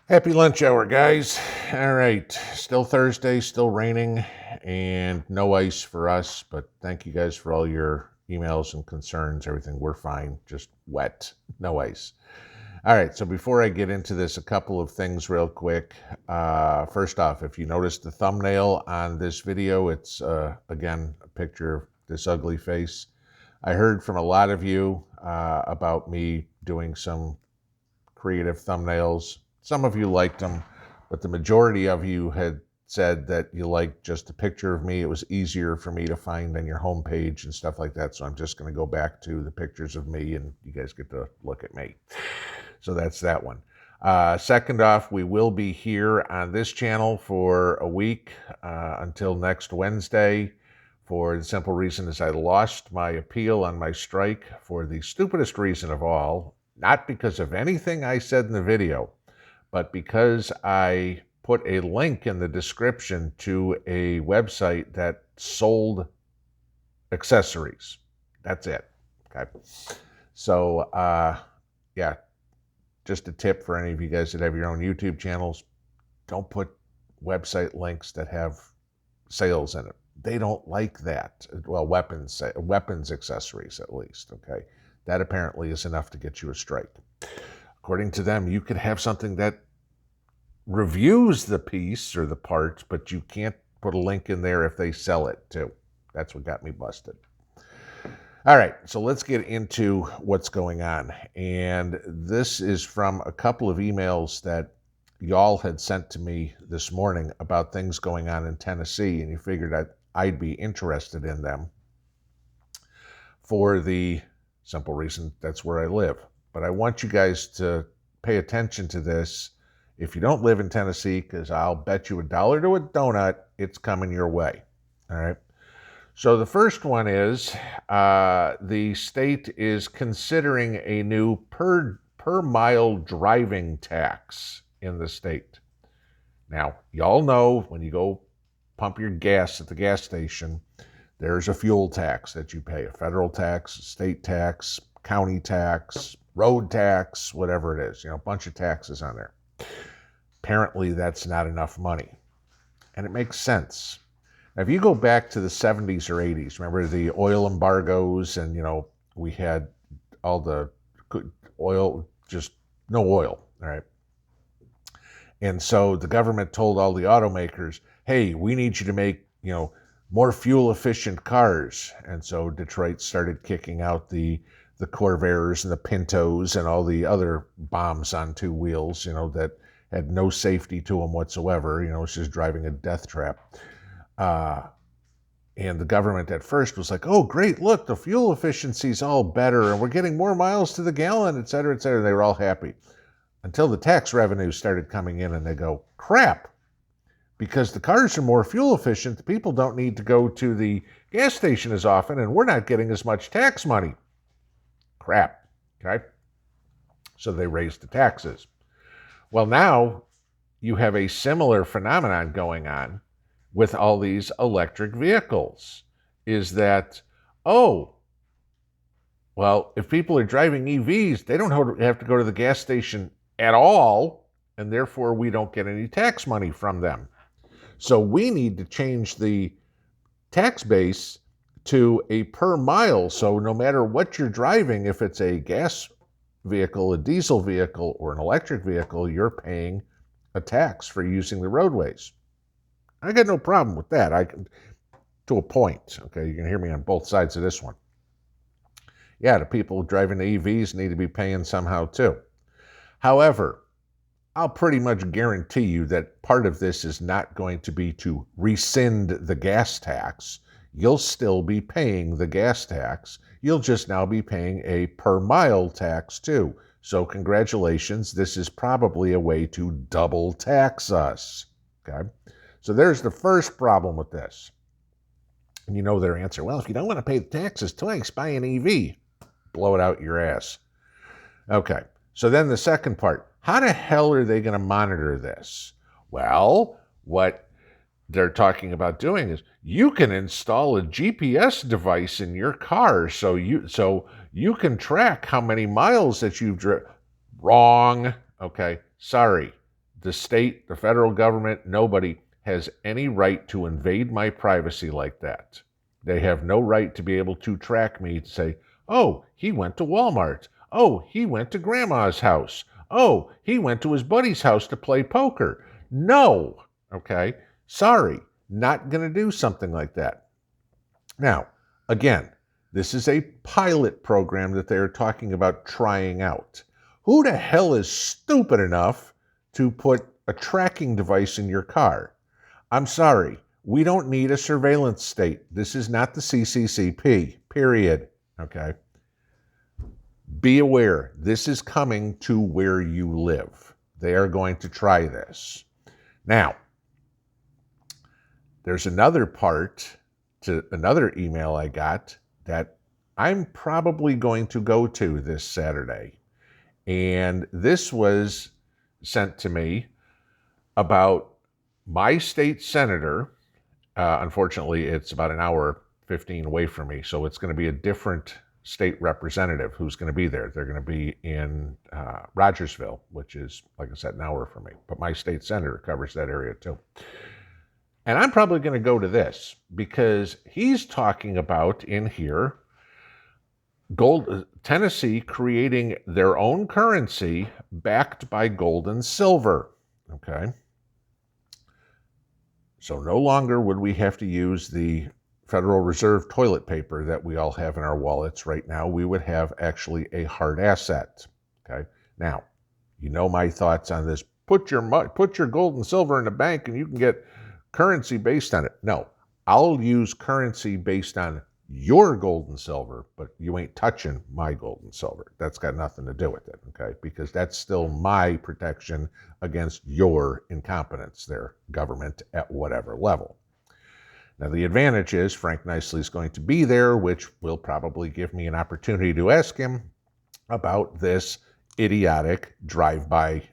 Happy lunch hour, guys. All right. Still Thursday, still raining, and no ice for us. But thank you guys for all your emails and concerns. Everything, we're fine. Just wet, no ice. All right. So before I get into this, a couple of things real quick. First off, if you notice the thumbnail on this video, it's, again, a picture of this ugly face. I heard from a lot of you about me doing some creative thumbnails. Some of you liked them, but the majority of you had said that you liked just a picture of me. It was easier for me to find on your homepage and stuff like that. So I'm just going to go back to the pictures of me and you guys get to look at me. So that's that one. Second off, we will be here on this channel for a week until next Wednesday, for the simple reason is I lost my appeal on my strike for the stupidest reason of all, not because of anything I said in the video, but because I put a link in the description to a website that sold accessories. That's it. Okay. So, yeah, just a tip for any of you guys that have your own YouTube channels. Don't put website links that have sales in it. They don't like that. Well, weapons accessories at least, okay? That apparently is enough to get you a strike. According to them, you could have something that reviews the piece or the part, but you can't put a link in there if they sell it too. That's what got me busted. All right, so let's get into what's going on. And this is from a couple of emails that y'all had sent to me this morning about things going on in Tennessee, and you figured I'd be interested in them for the simple reason that's where I live. But I want you guys to pay attention to this. If you don't live in Tennessee, because I'll bet you $1 to a donut, it's coming your way. All right. So the first one is the state is considering a new per mile driving tax in the state. Now, y'all know when you go pump your gas at the gas station, there's a fuel tax that you pay, a federal tax, state tax, county tax, road tax, whatever it is, a bunch of taxes on there. Apparently, that's not enough money. And it makes sense. Now, if you go back to the 70s or 80s, remember the oil embargoes and, we had all the oil, just no oil, all right? And so the government told all the automakers, hey, we need you to make, more fuel-efficient cars. And so Detroit started kicking out the Corvairs and the Pintos and all the other bombs on two wheels, that had no safety to them whatsoever. It's just driving a death trap. And the government at first was like, oh, great, look, the fuel efficiency's all better and we're getting more miles to the gallon, et cetera, et cetera. They were all happy until the tax revenues started coming in and they go, crap, because the cars are more fuel efficient, the people don't need to go to the gas station as often and we're not getting as much tax money. Crap, okay? So they raised the taxes. Well, now you have a similar phenomenon going on with all these electric vehicles, is that, oh, well, if people are driving EVs, they don't have to go to the gas station at all, and therefore we don't get any tax money from them. So we need to change the tax base to a per mile, so no matter what you're driving, if it's a gas vehicle, a diesel vehicle, or an electric vehicle, you're paying a tax for using the roadways. I got no problem with that. I can, to a point. Okay, you can hear me on both sides of this one. Yeah, the people driving the EVs need to be paying somehow too. However, I'll pretty much guarantee you that part of this is not going to be to rescind the gas tax. You'll still be paying the gas tax. You'll just now be paying a per mile tax too. So congratulations, this is probably a way to double tax us. Okay? So there's the first problem with this. And you know their answer. Well, if you don't want to pay the taxes, twice, buy an EV. Blow it out your ass. Okay. So then the second part. How the hell are they going to monitor this? Well, what they're talking about doing is you can install a GPS device in your car so you can track how many miles that you've driven. Wrong. Okay. Sorry. the state, the federal government, nobody has any right to invade my privacy like that. They have no right to be able to track me to say, oh, he went to Walmart. Oh, he went to grandma's house. Oh, he went to his buddy's house to play poker. No, okay? Sorry, not going to do something like that. Now, again, this is a pilot program that they are talking about trying out. Who the hell is stupid enough to put a tracking device in your car? I'm sorry, we don't need a surveillance state. This is not the CCCP, period. Okay? Be aware, this is coming to where you live. They are going to try this. Now, there's another part to another email I got that I'm probably going to go to this Saturday. And this was sent to me about my state senator. Unfortunately, it's about an hour 15 away from me, so it's going to be a different state representative who's going to be there. They're going to be in Rogersville, which is, like I said, an hour from me. But my state senator covers that area too. And I'm probably going to go to this because he's talking about in here Tennessee creating their own currency backed by gold and silver. Okay. So no longer would we have to use the Federal Reserve toilet paper that we all have in our wallets right now. We would have actually a hard asset. Okay. Now, you know my thoughts on this. Put your gold and silver in the bank and you can get currency based on it. No, I'll use currency based on your gold and silver, but you ain't touching my gold and silver. That's got nothing to do with it, okay? Because that's still my protection against your incompetence there, government at whatever level. Now, the advantage is Frank Nicely is going to be there, which will probably give me an opportunity to ask him about this idiotic drive-by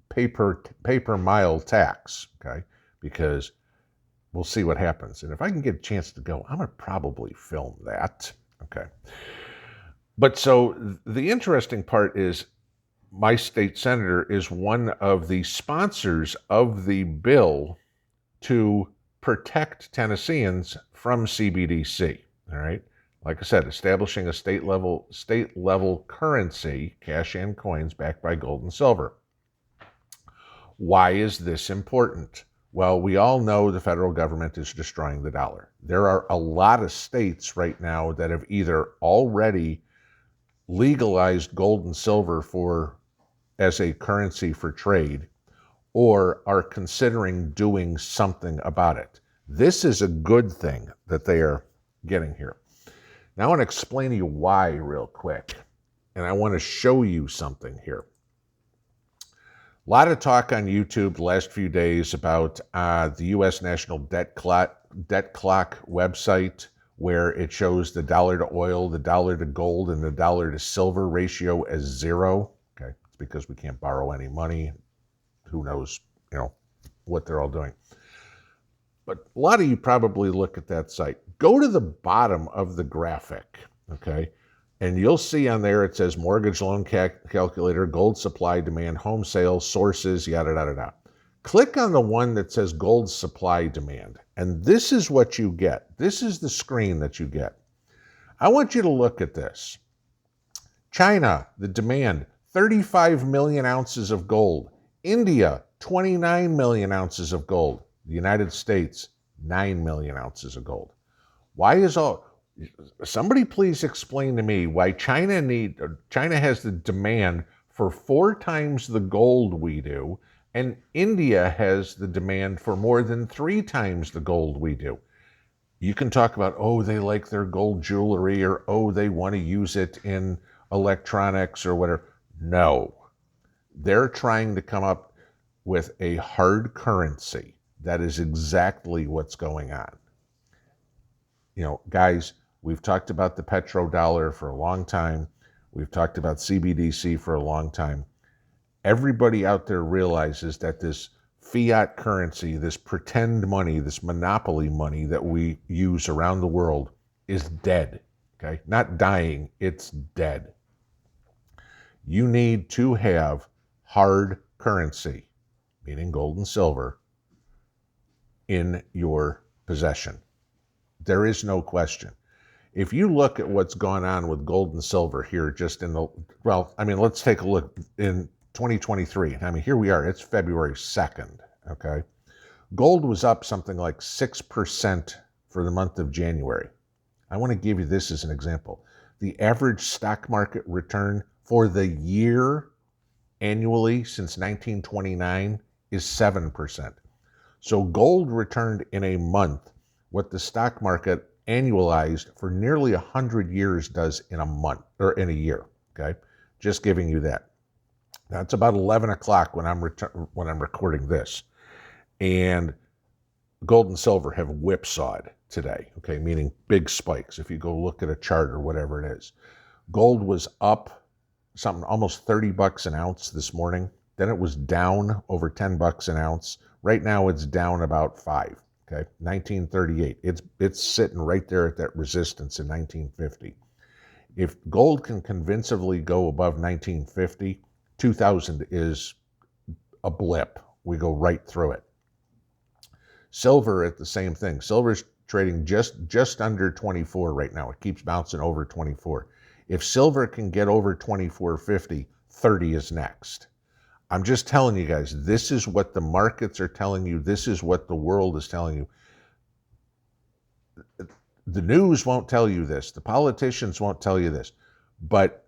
paper mile tax, okay? Because we'll see what happens. And if I can get a chance to go, I'm going to probably film that, okay? But so the interesting part is my state senator is one of the sponsors of the bill to protect Tennesseans from CBDC, all right? Like I said, establishing a state level currency, cash and coins backed by gold and silver. Why is this important? Well, we all know the federal government is destroying the dollar. There are a lot of states right now that have either already legalized gold and silver as a currency for trade or are considering doing something about it. This is a good thing that they are getting here. Now I want to explain to you why real quick, and I want to show you something here. A lot of talk on YouTube the last few days about the U.S. National Debt Clock website, where it shows the dollar to oil, the dollar to gold, and the dollar to silver ratio as 0. Okay, it's because we can't borrow any money. Who knows, what they're all doing. But a lot of you probably look at that site. Go to the bottom of the graphic, okay? And you'll see on there it says mortgage loan calculator, gold supply, demand, home sales, sources, yada, yada, yada. Click on the one that says gold supply demand. And this is what you get. This is the screen that you get. I want you to look at this. China, the demand, 35 million ounces of gold. India, 29 million ounces of gold. The United States, 9 million ounces of gold. Why is somebody please explain to me why China has the demand for 4 times the gold we do, and India has the demand for more than 3 times the gold we do. You can talk about, they like their gold jewelry, or, they want to use it in electronics or whatever. No. They're trying to come up with a hard currency. That is exactly what's going on. Guys, we've talked about the petrodollar for a long time. We've talked about CBDC for a long time. Everybody out there realizes that this fiat currency, this pretend money, this monopoly money that we use around the world is dead, okay? Not dying, it's dead. You need to have hard currency, meaning gold and silver, in your possession. There is no question. If you look at what's gone on with gold and silver here just in the, well, I mean, let's take a look in 2023. I mean, here we are, it's February 2nd, okay? Gold was up something like 6% for the month of January. I want to give you this as an example. The average stock market return for the year annually since 1929 is 7%. So gold returned in a month what the stock market annualized for nearly 100 years does in a month or in a year. Okay, just giving you that. Now it's about 11 o'clock when I'm recording this, and gold and silver have whipsawed today. Okay, meaning big spikes. If you go look at a chart or whatever it is, gold was up something almost $30 an ounce this morning. Then it was down over $10 an ounce. Right now it's down about 5. Okay, 1938. It's sitting right there at that resistance in 1950. If gold can convincingly go above 1950, 2000 is a blip. We go right through it. Silver at the same thing. Silver's trading just under 24 right now. It keeps bouncing over 24. If silver can get over 24.50, 30 is next. I'm just telling you guys, this is what the markets are telling you. This is what the world is telling you. The news won't tell you this. The politicians won't tell you this. But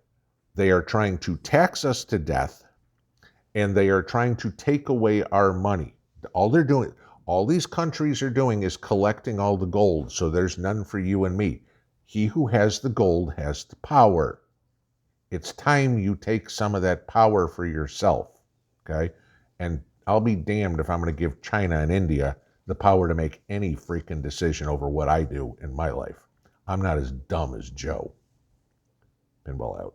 they are trying to tax us to death, and they are trying to take away our money. All they're doing, all these countries are doing is collecting all the gold, so there's none for you and me. He who has the gold has the power. It's time you take some of that power for yourself. Okay, and I'll be damned if I'm going to give China and India the power to make any freaking decision over what I do in my life. I'm not as dumb as Joe. Pinball out.